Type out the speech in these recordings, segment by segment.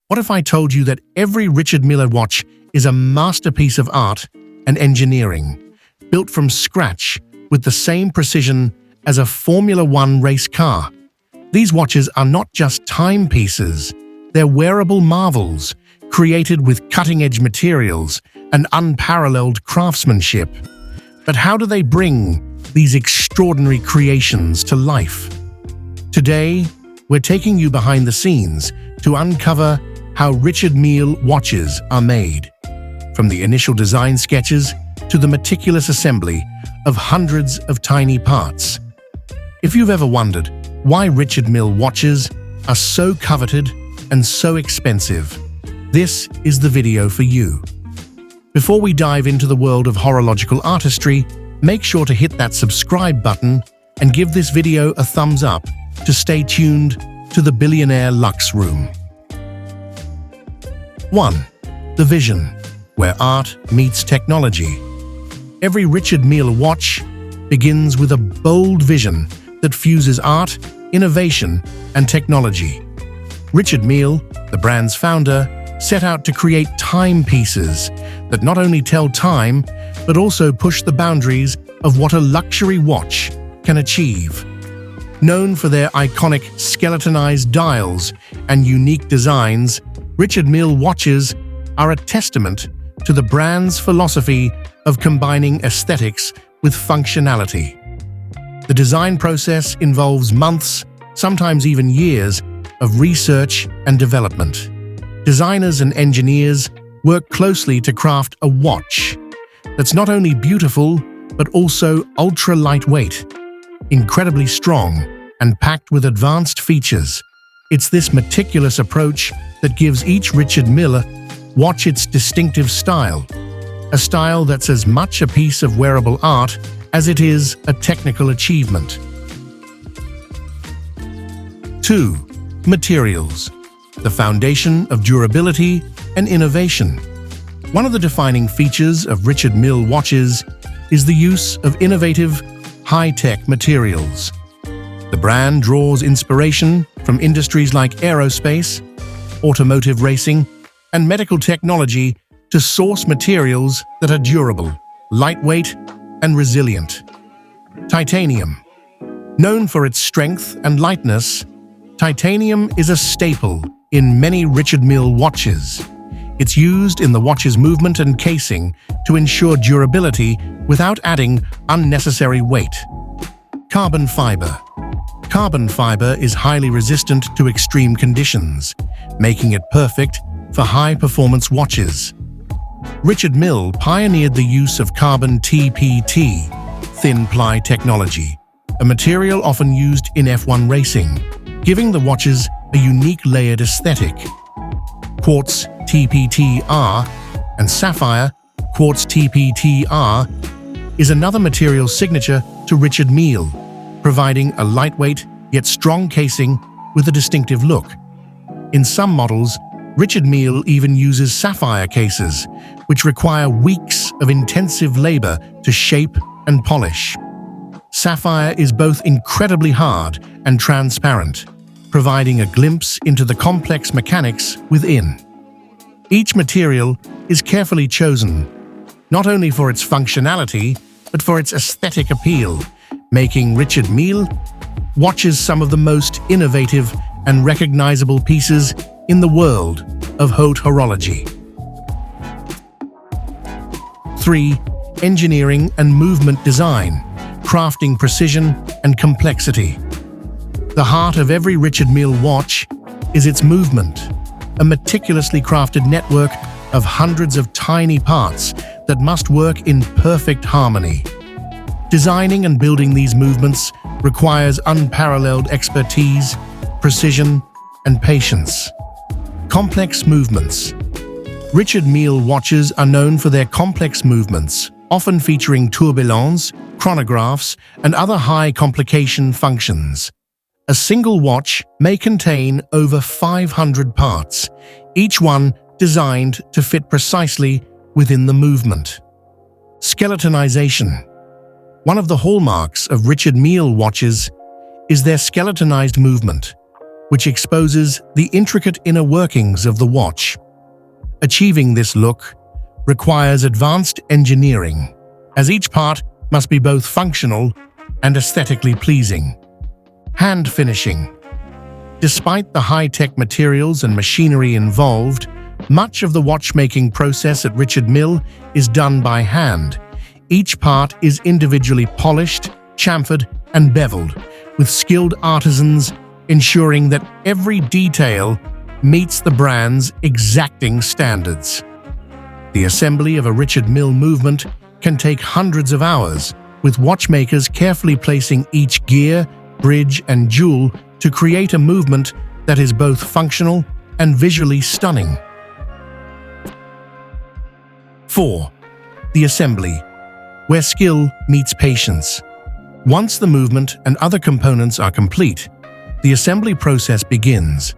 What if I told you that every Richard Mille watch is a masterpiece of art and engineering, built from scratch with the same precision as a Formula One race car? These watches are not just timepieces, they're wearable marvels, created with cutting-edge materials and unparalleled craftsmanship. But how do they bring these extraordinary creations to life? Today, we're taking you behind the scenes to uncover how Richard Mille watches are made, from the initial design sketches to the meticulous assembly of hundreds of tiny parts. If you've ever wondered why Richard Mille watches are so coveted and so expensive, this is the video for you. Before we dive into the world of horological artistry, make sure to hit that subscribe button and give this video a thumbs up to stay tuned to the Billionaire Luxe Room. 1. The vision, where art meets technology. Every Richard Mille watch begins with a bold vision that fuses art, innovation, and technology. Richard Mille, the brand's founder, set out to create timepieces that not only tell time, but also push the boundaries of what a luxury watch can achieve. Known for their iconic skeletonized dials and unique designs, Richard Mille watches are a testament to the brand's philosophy of combining aesthetics with functionality. The design process involves months, sometimes even years, of research and development. Designers and engineers work closely to craft a watch that's not only beautiful, but also ultra-lightweight, incredibly strong, and packed with advanced features. It's this meticulous approach that gives each Richard Mille watch its distinctive style, a style that's as much a piece of wearable art as it is a technical achievement. 2. Materials, the foundation of durability and innovation. One of the defining features of Richard Mille watches is the use of innovative, high-tech materials. The brand draws inspiration from industries like aerospace, automotive racing, and medical technology to source materials that are durable, lightweight, and resilient. Titanium. Known for its strength and lightness, titanium is a staple in many Richard Mille watches. It's used in the watch's movement and casing to ensure durability without adding unnecessary weight. Carbon fiber. Carbon fiber is highly resistant to extreme conditions, making it perfect for high-performance watches. Richard Mille pioneered the use of carbon TPT, thin ply technology, a material often used in F1 racing, giving the watches a unique layered aesthetic. Quartz TPTR and sapphire quartz TPTR is another material signature to Richard Mille, providing a lightweight yet strong casing with a distinctive look. In some models, Richard Mille even uses sapphire cases, which require weeks of intensive labor to shape and polish. Sapphire is both incredibly hard and transparent, providing a glimpse into the complex mechanics within. Each material is carefully chosen, not only for its functionality, but for its aesthetic appeal, making Richard Mille watches some of the most innovative and recognizable pieces in the world of haute horology. 3. Engineering and movement design, crafting precision and complexity. The heart of every Richard Mille watch is its movement, a meticulously crafted network of hundreds of tiny parts that must work in perfect harmony. Designing and building these movements requires unparalleled expertise, precision, and patience. Complex movements. Richard Mille watches are known for their complex movements, often featuring tourbillons, chronographs, and other high-complication functions. A single watch may contain over 500 parts, each one designed to fit precisely within the movement. Skeletonization. One of the hallmarks of Richard Mille watches is their skeletonized movement, which exposes the intricate inner workings of the watch. Achieving this look requires advanced engineering, as each part must be both functional and aesthetically pleasing. Hand finishing. Despite the high-tech materials and machinery involved, much of the watchmaking process at Richard Mille is done by hand. Each part is individually polished, chamfered, and beveled, with skilled artisans ensuring that every detail meets the brand's exacting standards. The assembly of a Richard Mille movement can take hundreds of hours, with watchmakers carefully placing each gear, bridge, and jewel to create a movement that is both functional and visually stunning. 4. The assembly, where skill meets patience. Once the movement and other components are complete, the assembly process begins,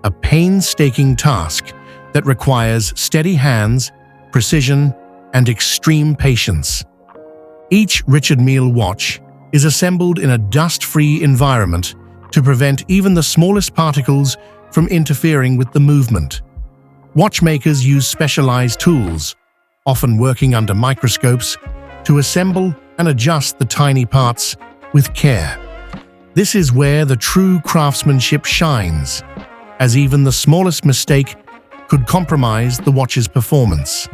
a painstaking task that requires steady hands, precision, and extreme patience. Each Richard Mille watch is assembled in a dust-free environment to prevent even the smallest particles from interfering with the movement. Watchmakers use specialized tools, often working under microscopes, to assemble and adjust the tiny parts with care. This is where the true craftsmanship shines, as even the smallest mistake could compromise the watch's performance.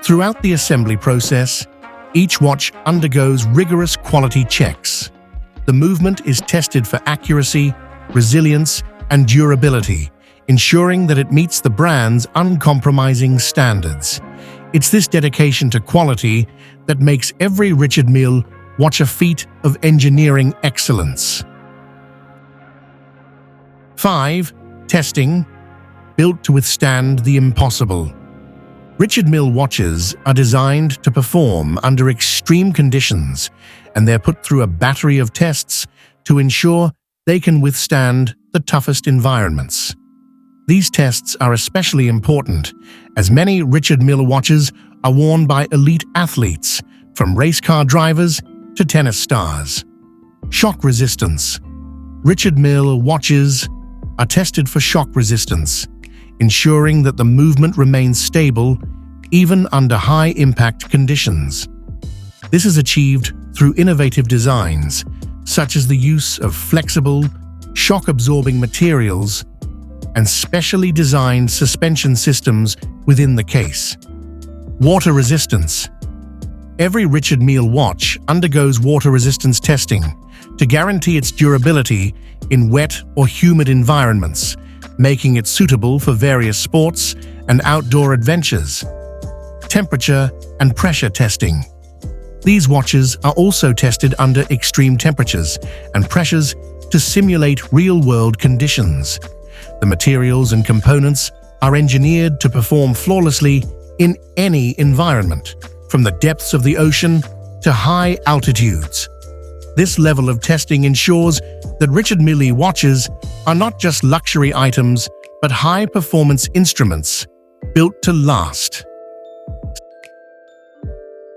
Throughout the assembly process, each watch undergoes rigorous quality checks. The movement is tested for accuracy, resilience, and durability, ensuring that it meets the brand's uncompromising standards. It's this dedication to quality that makes every Richard Mille watch a feat of engineering excellence. 5. Testing, built to withstand the impossible. Richard Mille watches are designed to perform under extreme conditions, and they're put through a battery of tests to ensure they can withstand the toughest environments. These tests are especially important, as many Richard Mille watches are worn by elite athletes, from race car drivers to tennis stars. Shock resistance. Richard Mille watches are tested for shock resistance, ensuring that the movement remains stable even under high-impact conditions. This is achieved through innovative designs, such as the use of flexible, shock-absorbing materials and specially designed suspension systems within the case. Water resistance. Every Richard Mille watch undergoes water resistance testing to guarantee its durability in wet or humid environments, making it suitable for various sports and outdoor adventures. Temperature and pressure testing. These watches are also tested under extreme temperatures and pressures to simulate real-world conditions. The materials and components are engineered to perform flawlessly in any environment, from the depths of the ocean to high altitudes. This level of testing ensures that Richard Mille watches are not just luxury items, but high-performance instruments built to last.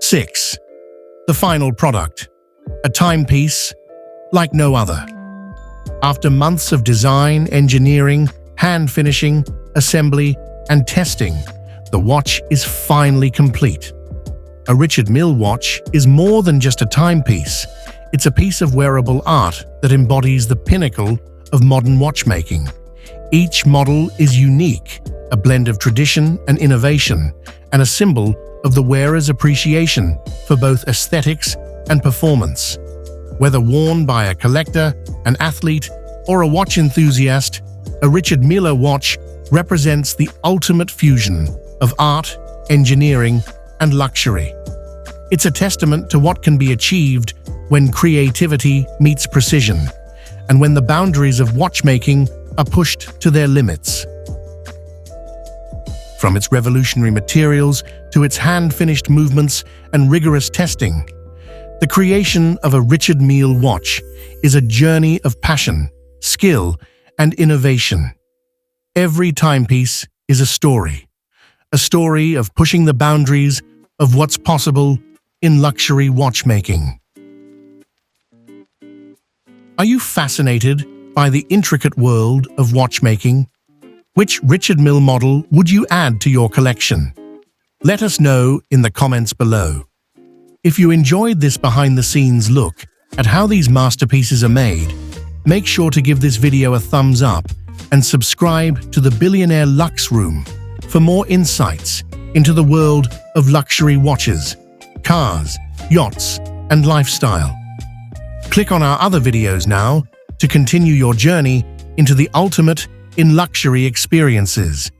6. The final product, a timepiece like no other. After months of design, engineering, hand finishing, assembly, and testing, the watch is finally complete. A Richard Mille watch is more than just a timepiece. It's a piece of wearable art that embodies the pinnacle of modern watchmaking. Each model is unique, a blend of tradition and innovation, and a symbol of the wearer's appreciation for both aesthetics and performance. Whether worn by a collector, an athlete, or a watch enthusiast, a Richard Mille watch represents the ultimate fusion of art, engineering, and luxury. It's a testament to what can be achieved when creativity meets precision, and when the boundaries of watchmaking are pushed to their limits. From its revolutionary materials to its hand-finished movements and rigorous testing, the creation of a Richard Mille watch is a journey of passion, skill, and innovation. Every timepiece is a story of pushing the boundaries of what's possible in luxury watchmaking. Are you fascinated by the intricate world of watchmaking? Which Richard Mille model would you add to your collection? Let us know in the comments below. If you enjoyed this behind-the-scenes look at how these masterpieces are made, make sure to give this video a thumbs up and subscribe to the Billionaire Luxe Room for more insights into the world of luxury watches, cars, yachts, and lifestyle. Click on our other videos now to continue your journey into the ultimate in luxury experiences.